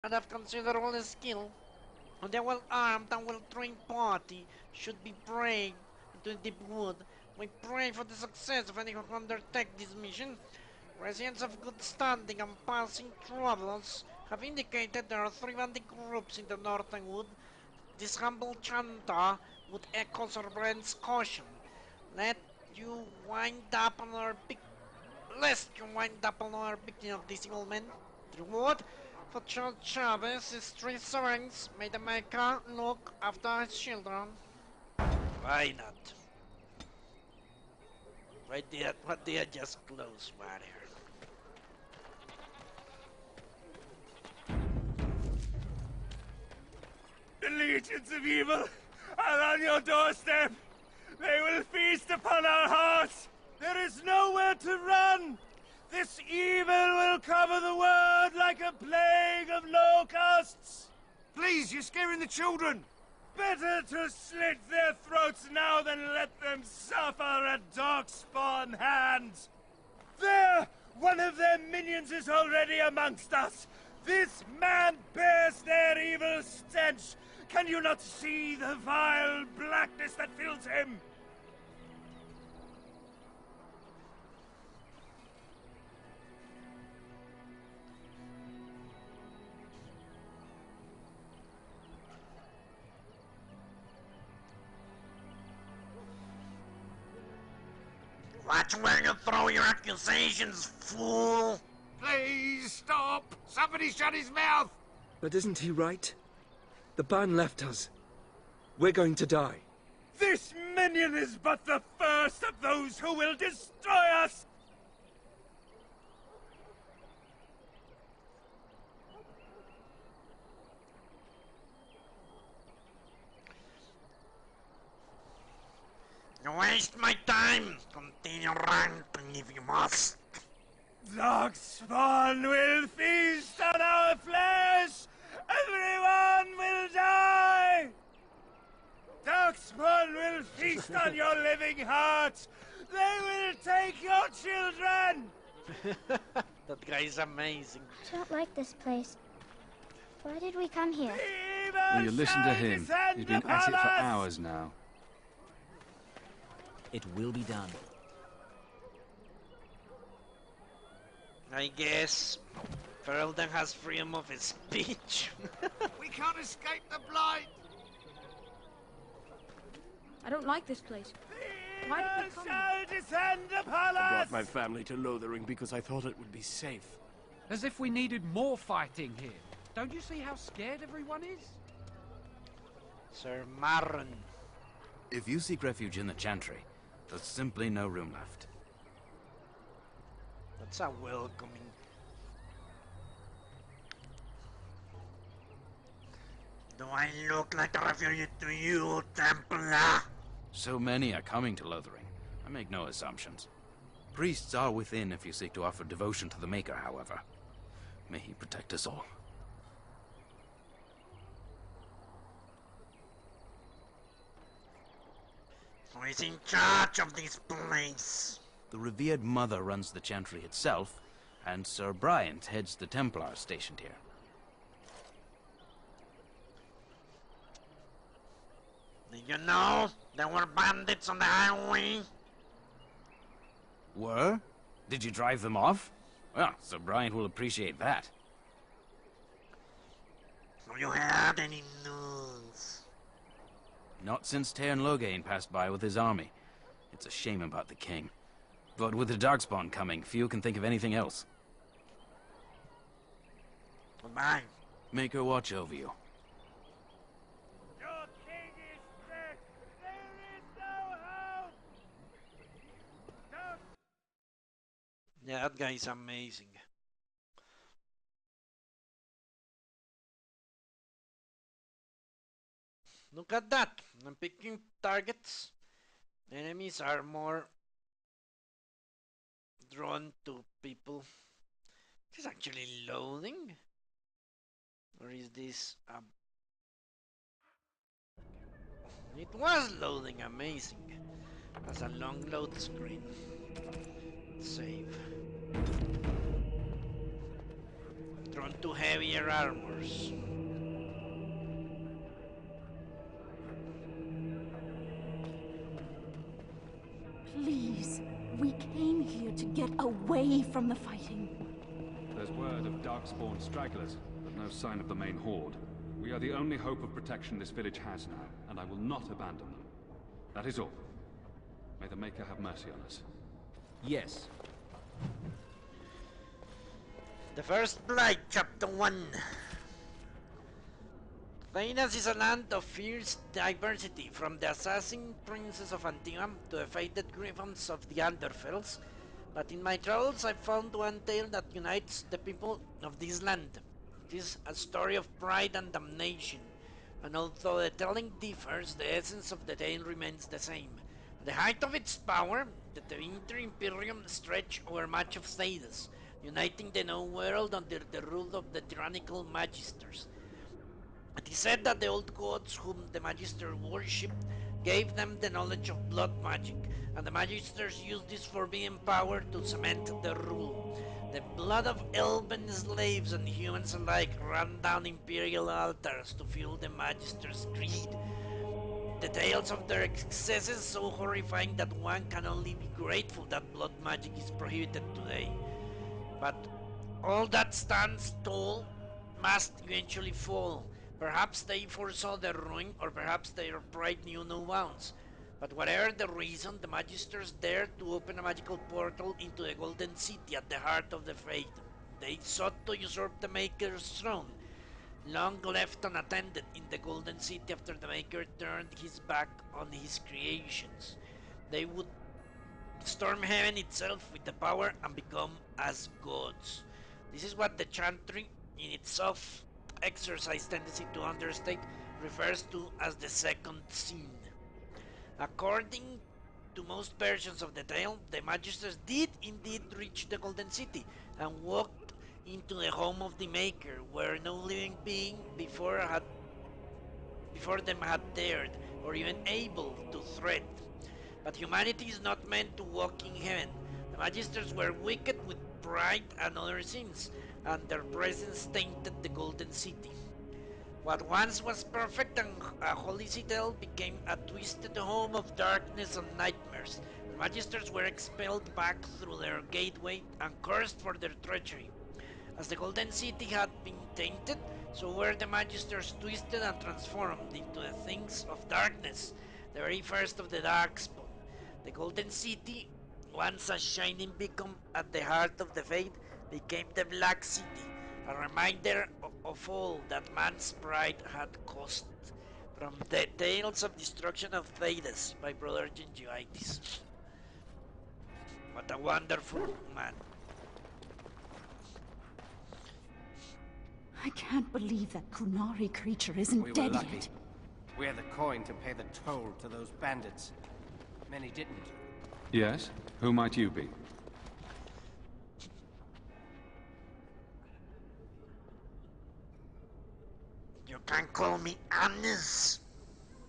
and have considerable skill. The well-armed and well-trained party should be brave into the deep wood. We pray for the success of any who undertake this mission. Residents of good standing and passing travels have indicated there are 3 bandit groups in the northern wood. This humble chanter would echo Sir Brent's caution. Let you wind up another big lest you wind up another victim of these evil men. The reward for Charles Chavez is 3 sovereigns. May the Maker look after his children. Why not? What did I just close right here? The legions of evil are on your doorstep. They will feast upon our hearts. There is nowhere to run. This evil will cover the world like a plague of locusts. Please, you're scaring the children. Better to slit their throats now than let them suffer at Darkspawn hands. There! One of their minions is already amongst us. This man bears their evil stench. Can you not see the vile blackness that fills him? Watch where you throw your accusations, fool! Please stop. Somebody shut his mouth. But isn't he right? The ban left us. We're going to die. This minion is but the first of those who will destroy us! You waste my time! Continue ranting if you must. Darkspawn will feast on our flesh! Everyone will die! Darkspawn will feast on your living heart! They will take your children! That guy is amazing. I don't like this place. Why did we come here? Will you listen to him? He's been at it for hours now. It will be done. I guess Ferelden has freedom of his speech. We can't escape the blight. I don't like this place. Why did we come here? Shall descend upon I us! brought my family to Lothering because I thought it would be safe. As if we needed more fighting here. Don't you see how scared everyone is? Sir Marron. If you seek refuge in the Chantry, there's simply no room left. That's a welcoming. Do I look like a refugee to you, Templar? So many are coming to Lothering. I make no assumptions. Priests are within if you seek to offer devotion to the Maker, however. May he protect us all. Who is in charge of this place? The revered Mother runs the Chantry itself, and Sir Bryant heads the Templars stationed here. Did you know there were bandits on the highway? Were? Did you drive them off? Well, Sir Bryant will appreciate that. Have you heard any news? Not since Tairn Loghain passed by with his army. It's a shame about the king. But with the Darkspawn coming, few can think of anything else. Goodbye. Maker watch over you. Your king is dead! There is no hope! Yeah, that guy is amazing. Look at that! I'm picking targets. Enemies are more drawn to people. Is this actually loading? Or is this it was loading, amazing. That's a long load screen. Save. drawn to heavier armors. Please, we came here to get away from the fighting. There's word of darkspawn stragglers, but no sign of the main horde. We are the only hope of protection this village has now, and I will not abandon them. That is all. May the Maker have mercy on us. Yes. The First Blight, Chapter 1. Thedas is a land of fierce diversity, from the assassin princes of Antigua to the faded griffons of the Underfells. But in my travels I found one tale that unites the people of this land. It is a story of pride and damnation, and although the telling differs, the essence of the tale remains the same. At the height of its power, the Tevinter Imperium stretched over much of Thedas, uniting the known world under the rule of the tyrannical Magisters. It is said that the old gods whom the Magister worshipped gave them the knowledge of blood magic, and the Magisters used this forbidden power to cement their rule. The blood of elven slaves and humans alike ran down imperial altars to fuel the Magister's greed. The tales of their excesses so horrifying that one can only be grateful that blood magic is prohibited today. But all that stands tall must eventually fall. Perhaps they foresaw their ruin, or perhaps their pride knew no bounds. But whatever the reason, the Magisters dared to open a magical portal into the Golden City at the heart of the Fade. They sought to usurp the Maker's throne, long left unattended in the Golden City after the Maker turned his back on his creations. They would storm heaven itself with the power and become as gods. This is what the Chantry, in its self-exercise tendency to understate, refers to as the second sin. According to most versions of the tale, the Magisters did indeed reach the Golden City and walked into the home of the Maker, where no living being before them had dared, or even able, to tread. But humanity is not meant to walk in heaven. The Magisters were wicked with pride and other sins, and their presence tainted the Golden City. What once was perfect and a holy citadel became a twisted home of darkness and nightmares. The Magisters were expelled back through their gateway and cursed for their treachery. As the Golden City had been tainted, so were the Magisters twisted and transformed into the things of darkness, the very first of the Darkspawn. The Golden City, once a shining beacon at the heart of the Fade, became the Black City, a reminder of all that man's pride had cost. From the Tales of Destruction of Thedas by Brother Gingivitis. What a wonderful man. I can't believe that Kunari creature isn't We were dead lucky. yet. We're the coin to pay the toll to those bandits. Many didn't. Yes? Who might you be? You can call me Annis.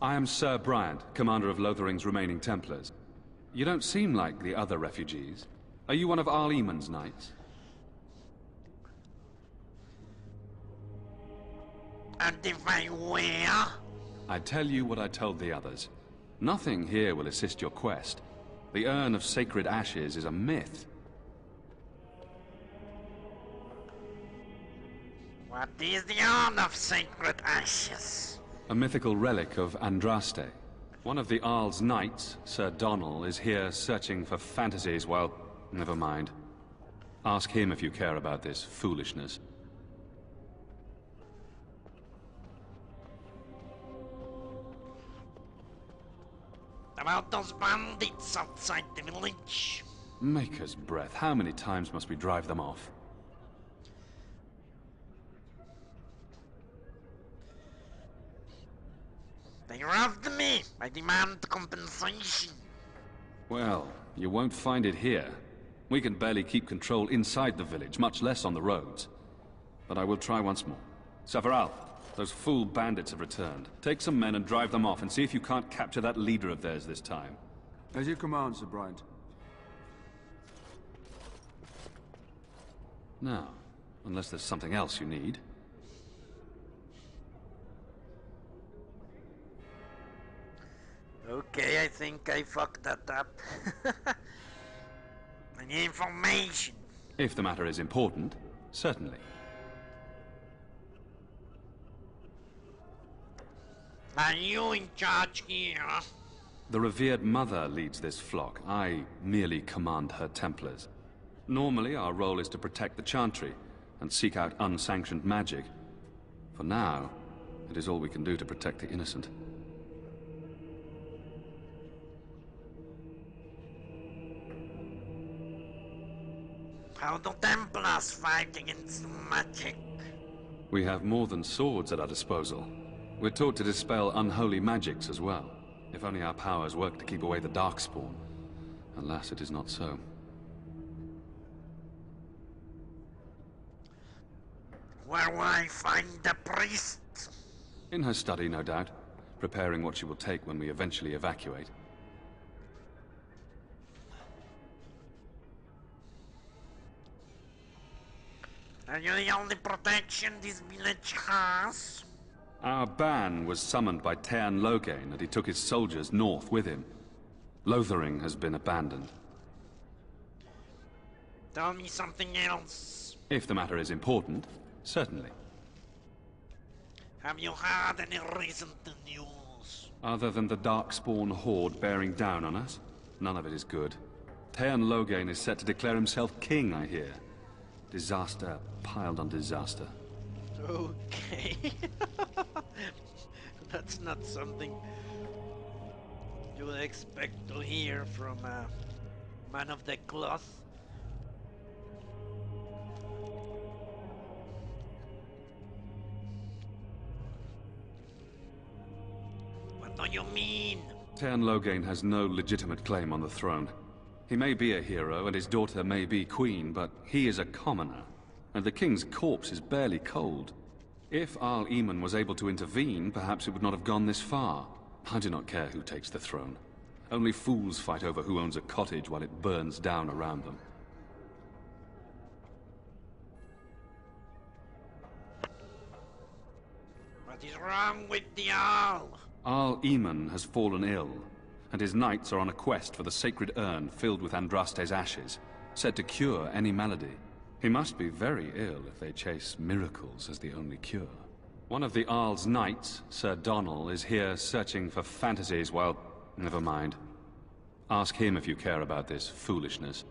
I am Sir Bryant, commander of Lothering's remaining Templars. You don't seem like the other refugees. Are you one of Arl Eamon's knights? And if I were? I tell you what I told the others. Nothing here will assist your quest. The Urn of Sacred Ashes is a myth. What is the Urn of Sacred Ashes? A mythical relic of Andraste. One of the Arl's knights, Sir Donnell, is here searching for fantasies. Well, never mind. Ask him if you care about this foolishness. About those bandits outside the village. Maker's breath, how many times must we drive them off? They robbed me. I demand compensation. Well, you won't find it here. We can barely keep control inside the village, much less on the roads. But I will try once more. Several, those fool bandits have returned. Take some men and drive them off, and see if you can't capture that leader of theirs this time. As you command, Sir Bryant. Now, Unless there's something else you need. Okay, I think I fucked that up. I need information. If the matter is important, certainly. Are you in charge here? The revered mother leads this flock. I merely command her Templars. Normally, our role is to protect the Chantry and seek out unsanctioned magic. For now, it is all we can do to protect the innocent. How do Templars fight against magic? We have more than swords at our disposal. We're taught to dispel unholy magics as well. If only our powers work to keep away the Darkspawn. Alas, it is not so. Where will I find the priest? In her study, no doubt. Preparing what she will take when we eventually evacuate. Are you the only protection this village has? Our ban was summoned by Tean Loghain, and he took his soldiers north with him. Lothering has been abandoned. Tell me something else. If the matter is important, certainly. Have you heard any recent news? Other than the Darkspawn horde bearing down on us, none of it is good. Tean Loghain is set to declare himself king, I hear. Disaster piled on disaster. Okay. That's not something you would expect to hear from a man of the cloth. What do you mean? Tean Loghain has no legitimate claim on the throne. He may be a hero, and his daughter may be queen, but he is a commoner. And the king's corpse is barely cold. If Al-Eamon was able to intervene, perhaps it would not have gone this far. I do not care who takes the throne. Only fools fight over who owns a cottage while it burns down around them. What is wrong with the owl? Al-Eamon has fallen ill, and his knights are on a quest for the sacred urn filled with Andraste's ashes, said to cure any malady. He must be very ill if they chase miracles as the only cure. One of the Arl's knights, Sir Donnell, is here searching for fantasies while... Never mind. Ask him if you care about this foolishness.